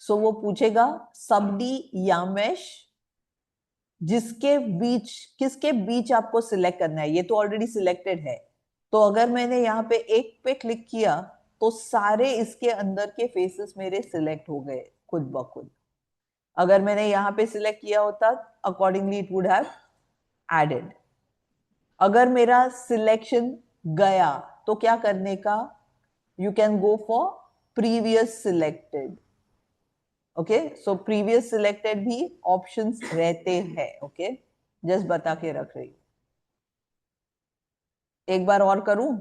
सो वो पूछेगा सबडी या मेश, किसके बीच आपको सिलेक्ट करना है. ये तो ऑलरेडी सिलेक्टेड है. तो अगर मैंने यहाँ पे एक पे क्लिक किया तो सारे इसके अंदर के फेसेस मेरे सिलेक्ट हो गए खुद ब खुद. अगर मैंने यहाँ पे सिलेक्ट किया होता, accordingly it would have added. अगर मेरा सिलेक्शन गया तो क्या करने का? You can go for previous selected. Okay, so previous selected भी ऑप्शंस रहते हैं. ओके, जस्ट बता के रख रही हूं. एक बार और करूं?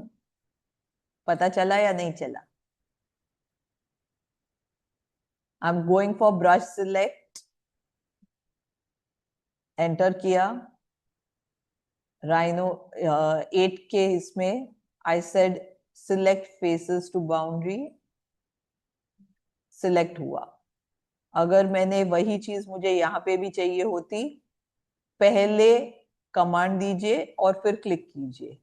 पता चला या नहीं चला? I am going for brush select, enter किया. राइनो 8 के इसमें I said select faces to boundary, select हुआ. अगर मैंने वही चीज मुझे यहाँ पे भी चाहिए होती, पहले कमांड दीजिए और फिर क्लिक कीजिए.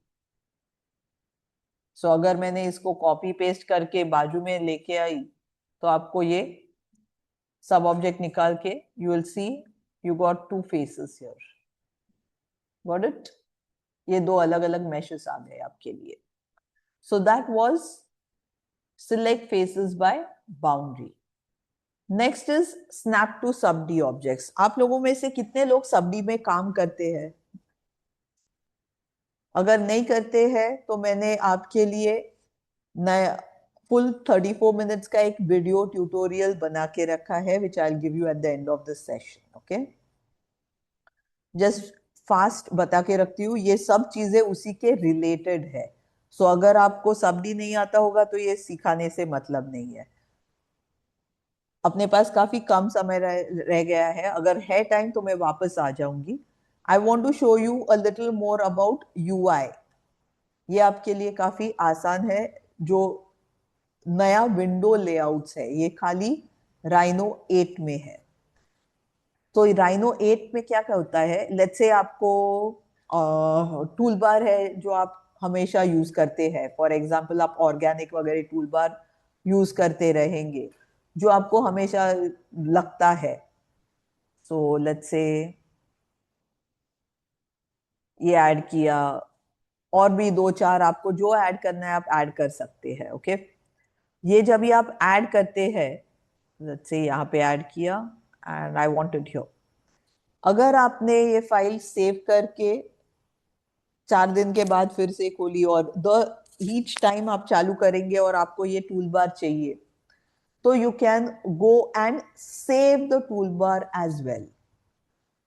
सो अगर मैंने इसको कॉपी पेस्ट करके बाजू में लेके आई तो आपको ये सब ऑब्जेक्ट निकाल के you will see you got 2 faces here. Got it? ये 2 अलग अलग मैशेस आ गए आपके लिए. So that was select faces by boundary. Next is snap to subD objects. आप लोगों में से कितने लोग सबडी में काम करते हैं? अगर नहीं करते हैं तो मैंने आपके लिए नया फुल 34 मिनट्स का एक वीडियो ट्यूटोरियल बना के रखा है which I give you at the end of the session. Okay, just fast बता के रखती हूँ, ये सब चीजें उसी के रिलेटेड है. सो अगर आपको सब्डी नहीं आता होगा तो ये सिखाने से मतलब नहीं है. अपने पास काफी कम समय रह गया है. अगर है टाइम तो मैं वापस आ जाऊंगी. I want to show you a little more about UI. ये आपके लिए काफी आसान है. जो नया विंडो लेआउट्स है ये खाली राइनो 8 में है. तो राइनो 8 में क्या क्या होता है, लेट्स से आपको टूल बार है जो आप हमेशा यूज करते हैं. फॉर एग्जांपल आप ऑर्गेनिक वगैरह टूल बार यूज करते रहेंगे जो आपको हमेशा लगता है. सो लेट्स से ये ऐड किया, और भी दो चार आपको जो ऐड करना है आप ऐड कर सकते हैं. ओके, ये जब भी आप ऐड करते हैं, लेट्स से यहाँ पे ऐड किया and I want it here. अगर आपने ये फाइल सेव करके 4 दिन के बाद फिर से खोली और द ईच टाइम आप चालू करेंगे और आपको ये टूल बार चाहिए, तो you can go and save the tool bar as well.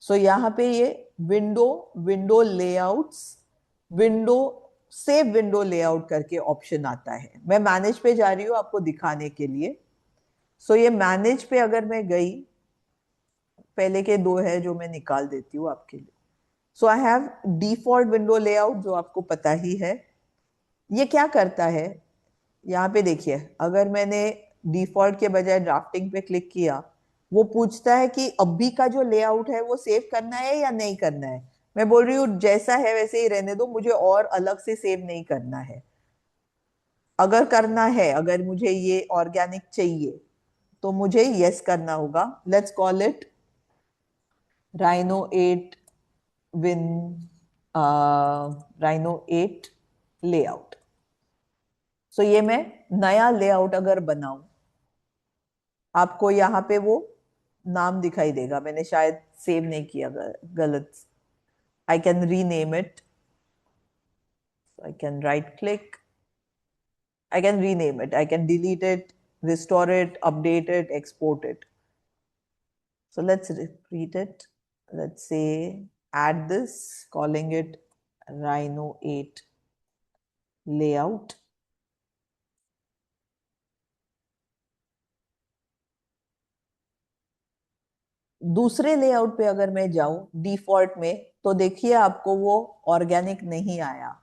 So यहाँ पे ये window window layouts window save window layout करके ऑप्शन आता है. मैं मैनेज पे जा रही हूँ आपको दिखाने के लिए. सो ये मैनेज पे अगर मैं गई, पहले के दो है जो मैं निकाल देती हूँ आपके लिए. So I have default window layout जो आपको पता ही है. ये क्या करता है, यहाँ पे देखिए, अगर मैंने डिफॉल्ट के बजाय ड्राफ्टिंग पे क्लिक किया, वो पूछता है कि अभी का जो लेआउट है वो सेव करना है या नहीं करना है. मैं बोल रही हूँ जैसा है वैसे ही रहने दो, मुझे और अलग से सेव नहीं करना है. अगर करना है, अगर मुझे ये ऑर्गेनिक चाहिए तो मुझे यस करना होगा. Let's call it Rhino 8 win Rhino 8 layout. So ये मैं नया लेआउट अगर बनाऊं, आपको यहाँ पे वो नाम दिखाई देगा. मैंने शायद सेव नहीं किया, गलत. I can rename it. I can write click, I can rename it, I can delete it, restore it, update it, export it. So let's repeat it. Let's say add this, calling it Rhino 8 layout. दूसरे layout पे अगर मैं जाऊं default में, तो देखिए आपको वो ऑर्गेनिक नहीं आया.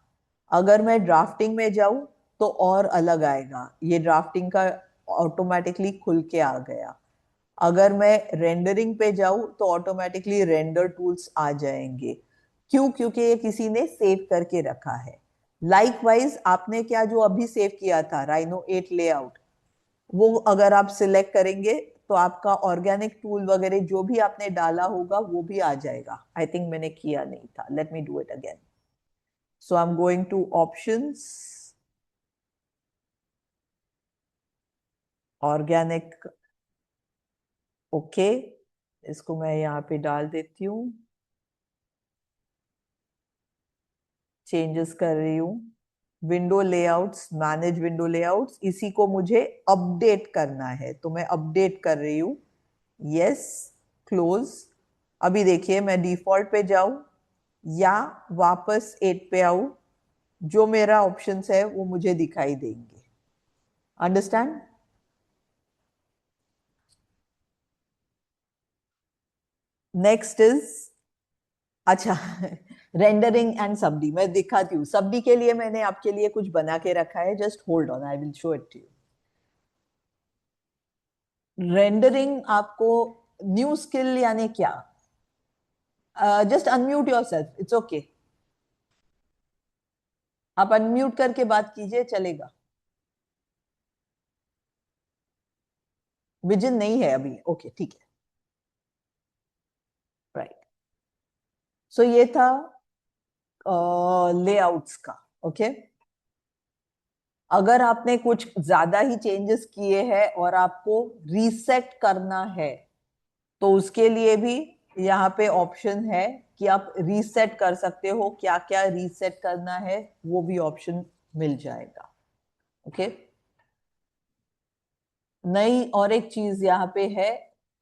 अगर मैं ड्राफ्टिंग में जाऊं तो और अलग आएगा. ये ड्राफ्टिंग का ऑटोमेटिकली खुल के आ गया. अगर मैं रेंडरिंग पे जाऊं तो ऑटोमेटिकली रेंडर टूल्स आ जाएंगे. क्यों? क्योंकि ये किसी ने सेव करके रखा है. लाइकवाइज आपने क्या जो अभी सेव किया था राइनो 8 लेआउट, वो अगर आप सिलेक्ट करेंगे तो आपका ऑर्गेनिक टूल वगैरह जो भी आपने डाला होगा वो भी आ जाएगा. आई थिंक मैंने किया नहीं था. Let me do it again. So I am going two options, organic. Okay, इसको मैं यहाँ पे डाल देती हूँ, चेंजेस कर रही हूँ. Window layouts, manage window layouts, इसी को मुझे अपडेट करना है तो मैं अपडेट कर रही हूँ. Yes, close. अभी देखिए मैं डिफॉल्ट पे जाऊं या वापस 8 पे आऊं, जो मेरा ऑप्शंस है वो मुझे दिखाई देंगे. अंडरस्टैंड? नेक्स्ट इज, अच्छा, रेंडरिंग एंड सबडी मैं दिखाती हूँ. सबडी के लिए मैंने आपके लिए कुछ बना के रखा है. Just hold on, I will show it to you. Rendering आपको न्यू स्किल यानी क्या? Just unmute yourself, it's okay. आप अनम्यूट करके बात कीजिए, चलेगा. विजन नहीं है अभी. ओके, ठीक है. राइट. सो ये था लेआउट्स का. ओके, अगर आपने कुछ ज्यादा ही चेंजेस किए हैं और आपको रीसेट करना है, तो उसके लिए भी यहाँ पे ऑप्शन है कि आप रीसेट कर सकते हो. क्या क्या रीसेट करना है वो भी ऑप्शन मिल जाएगा. ओके, नई और एक चीज यहाँ पे है,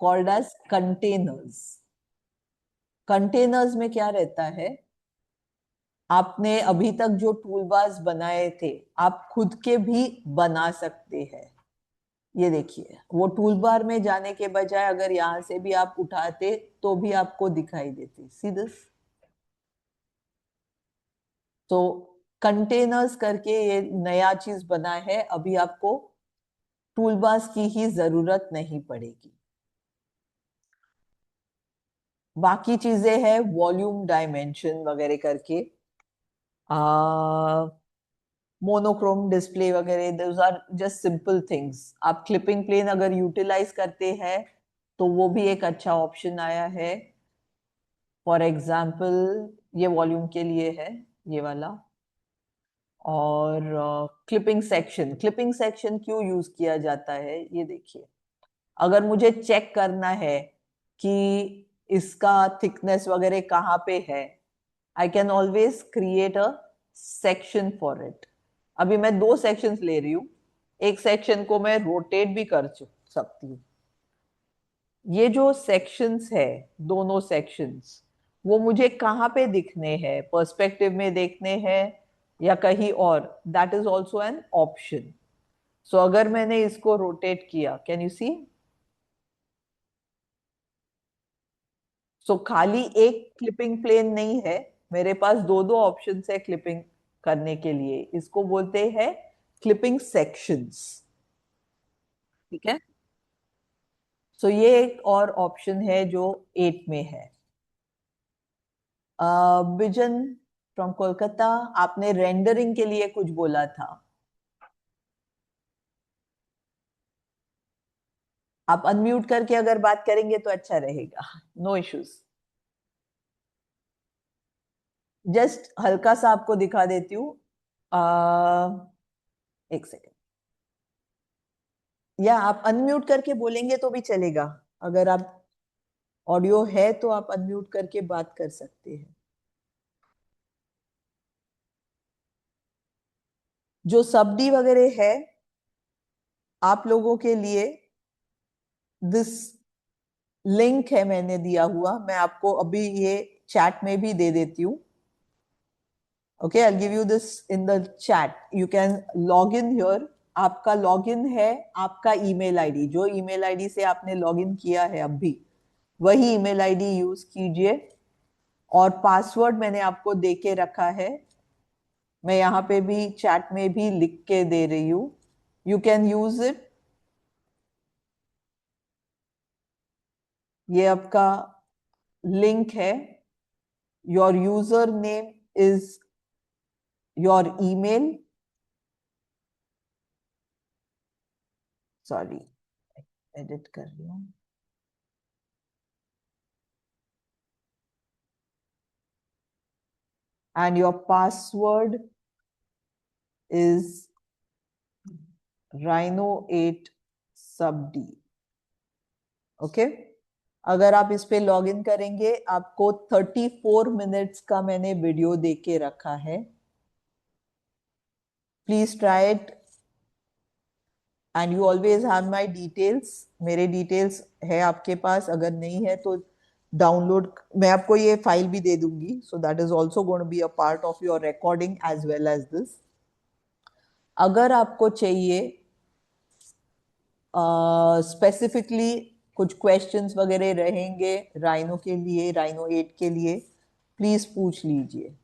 कॉल्ड एज कंटेनर्स। कंटेनर्स में क्या रहता है, आपने अभी तक जो टूल बार्स बनाए थे आप खुद के भी बना सकते हैं। ये देखिए, वो टूल बार में जाने के बजाय अगर यहाँ से भी आप उठाते तो भी आपको दिखाई देती, सी दिस। तो कंटेनर्स करके ये नया चीज बना है, अभी आपको टूल बार्स की ही जरूरत नहीं पड़ेगी। बाकी चीजें हैं वॉल्यूम डायमेंशन वगैरह करके, मोनोक्रोम डिस्प्ले वगैरह, those are just simple things. आप क्लिपिंग प्लेन अगर यूटिलाइज करते हैं तो वो भी एक अच्छा ऑप्शन आया है। फॉर एग्जाम्पल ये वॉल्यूम के लिए है, ये वाला। और क्लिपिंग सेक्शन क्यों यूज किया जाता है ये देखिए, अगर मुझे चेक करना है कि इसका थिकनेस वगैरह कहाँ पे है, I can always create a section for it. अभी मैं दो सेक्शंस ले रही हूँ, एक सेक्शन को मैं रोटेट भी कर सकती हूँ। ये जो सेक्शंस है, दोनों सेक्शंस, वो मुझे कहाँ पे दिखने हैं, पर्सपेक्टिव में देखने हैं या कहीं और, that is also an option. So अगर मैंने इसको रोटेट किया, कैन यू सी? सो खाली एक क्लिपिंग प्लेन नहीं है, मेरे पास दो दो ऑप्शन है क्लिपिंग करने के लिए। इसको बोलते हैं क्लिपिंग सेक्शंस। ठीक है। सो ये एक और ऑप्शन है जो 8 में है। बिजन फ्रॉम कोलकाता, आपने रेंडरिंग के लिए कुछ बोला था। आप अनम्यूट करके अगर बात करेंगे तो अच्छा रहेगा। No issues. जस्ट हल्का सा आपको दिखा देती हूँ। एक सेकेंड, या आप अनम्यूट करके बोलेंगे तो भी चलेगा। अगर आप ऑडियो है तो आप अनम्यूट करके बात कर सकते हैं। जो सब डी वगैरह है आप लोगों के लिए, दिस लिंक है मैंने दिया हुआ, मैं आपको अभी ये चैट में भी दे देती हूँ। Okay, I give you this in the chat, you can log in here. आपका लॉगिन है आपका ईमेल आईडी, जो ईमेल आईडी से आपने लॉगिन किया है अभी, वही ईमेल आईडी यूज कीजिए। और पासवर्ड मैंने आपको दे के रखा है, मैं यहाँ पे भी चैट में भी लिख के दे रही हूँ, यू कैन यूज इट। ये आपका लिंक है, your user name is your email, sorry edit कर रही हूँ, and your password is rhino8 sub d। Okay, अगर आप इस पे लॉग इन करेंगे, आपको 34 मिनट्स का मैंने वीडियो दे के रखा है। Please try it and you always have my details. मेरे डिटेल्स है आपके पास, अगर नहीं है तो डाउनलोड, मैं आपको ये फाइल भी दे दूंगी, so that is also going to be a part of your recording as well as this. अगर आपको चाहिए स्पेसिफिकली कुछ क्वेश्चंस वगैरह रहेंगे राइनो के लिए, राइनो 8 के लिए, प्लीज पूछ लीजिए।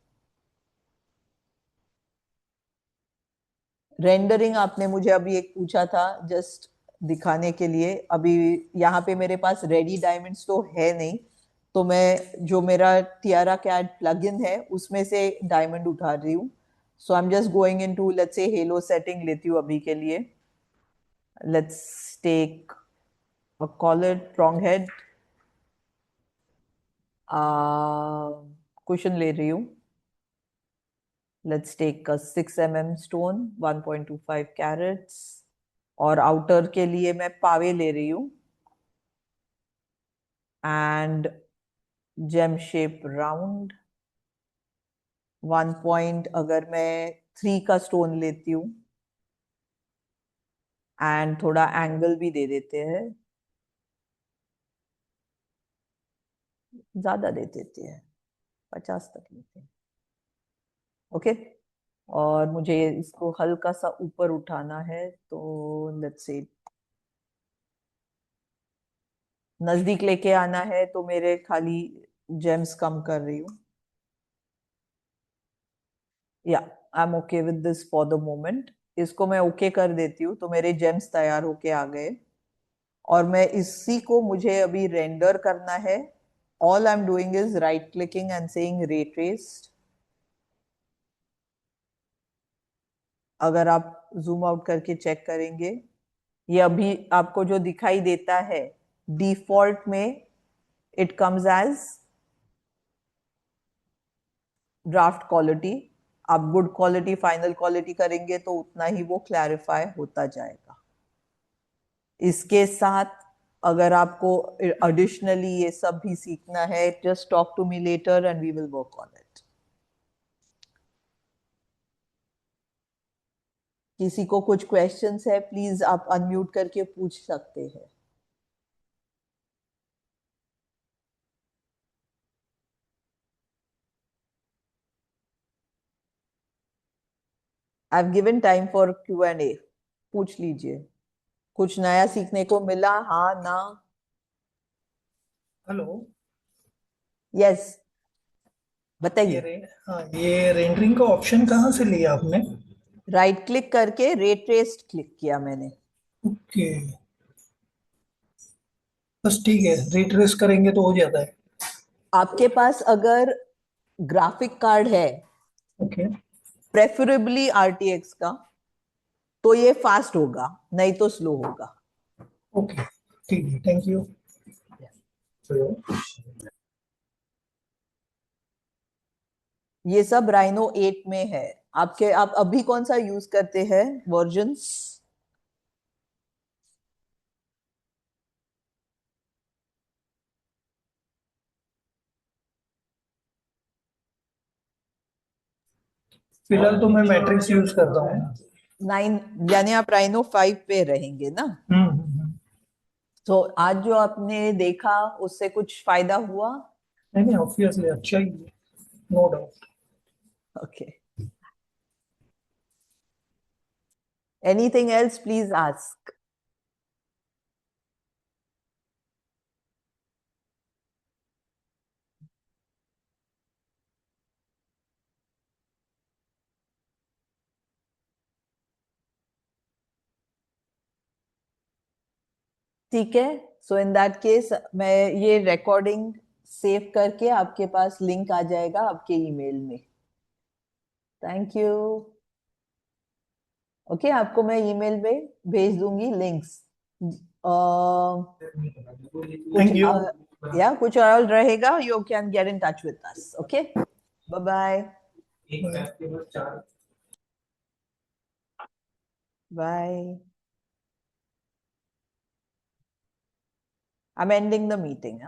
रेंडरिंग आपने मुझे अभी एक पूछा था, जस्ट दिखाने के लिए। अभी यहाँ पे मेरे पास रेडी डायमंड्स तो है नहीं, तो मैं जो मेरा टियारा कैड प्लगइन है उसमें से डायमंड उठा रही हूँ। So I am just going into, let's say halo setting लेती हूँ अभी के लिए। Let's take a collar prong head, question ले रही हूँ। Let's take a 6 mm stone, 1.25 carats. और आउटर के लिए मैं पावे ले रही हूँ, and gem shape round 1 point, अगर मैं 3 का स्टोन लेती हूँ एंड थोड़ा एंगल भी दे देते हैं, ज्यादा दे देते हैं, 50 तक लेते हैं। ओके, और मुझे इसको हल्का सा ऊपर उठाना है, तो लेट्स से नजदीक लेके आना है, तो मेरे खाली जेम्स कम कर रही हूँ। या I am okay with this for the moment. इसको मैं ओके कर देती हूँ, तो मेरे जेम्स तैयार होके आ गए। और मैं इसी को मुझे अभी रेंडर करना है। All I am doing is right clicking and saying रे ट्रेस्ड। अगर आप जूम आउट करके चेक करेंगे, ये अभी आपको जो दिखाई देता है डिफॉल्ट में, it comes as draft quality. आप गुड क्वालिटी, फाइनल क्वालिटी करेंगे तो उतना ही वो क्लैरिफाई होता जाएगा। इसके साथ अगर आपको एडिशनली ये सब भी सीखना है, just talk to me later and we will work on it. किसी को कुछ क्वेश्चंस है, प्लीज आप अनम्यूट करके पूछ सकते हैं। I have given time for Q&A। पूछ लीजिए, कुछ नया सीखने को मिला, हाँ ना? हेलो। यस, ये बताइए। रे हाँ, ये रेंडरिंग का ऑप्शन कहाँ से लिया आपने? राइट क्लिक करके रे ट्रेस्ड क्लिक किया मैंने। ओके, बस ठीक है, रिट्रेस करेंगे तो हो जाता है। आपके पास अगर ग्राफिक कार्ड है, ओके। प्रेफरेबली RTX का, तो ये फास्ट होगा, नहीं तो स्लो होगा। ओके, ठीक है, थैंक यू। ये सब राइनो 8 में है। आप अभी कौन सा यूज करते हैं वर्जन्स? फिलहाल तो मैं मैट्रिक्स यूज करता हूँ। 9, यानी आप राइनो 5 पे रहेंगे ना? हम्म। तो आज जो आपने देखा उससे कुछ फायदा हुआ? नहीं नहीं, ऑब्वियसली अच्छा ही है, no doubt. Okay, anything else please ask. ठीक है, सो इन दैट केस मैं ये रिकॉर्डिंग सेव करके आपके पास लिंक आ जाएगा आपके ईमेल में। Thank you. ओके, आपको मैं ईमेल में भेज दूंगी लिंक्स। कुछ थैंक यू। या कुछ और रहेगा, you can get in touch with us. Okay, bye bye. Bye. I am ending the meeting.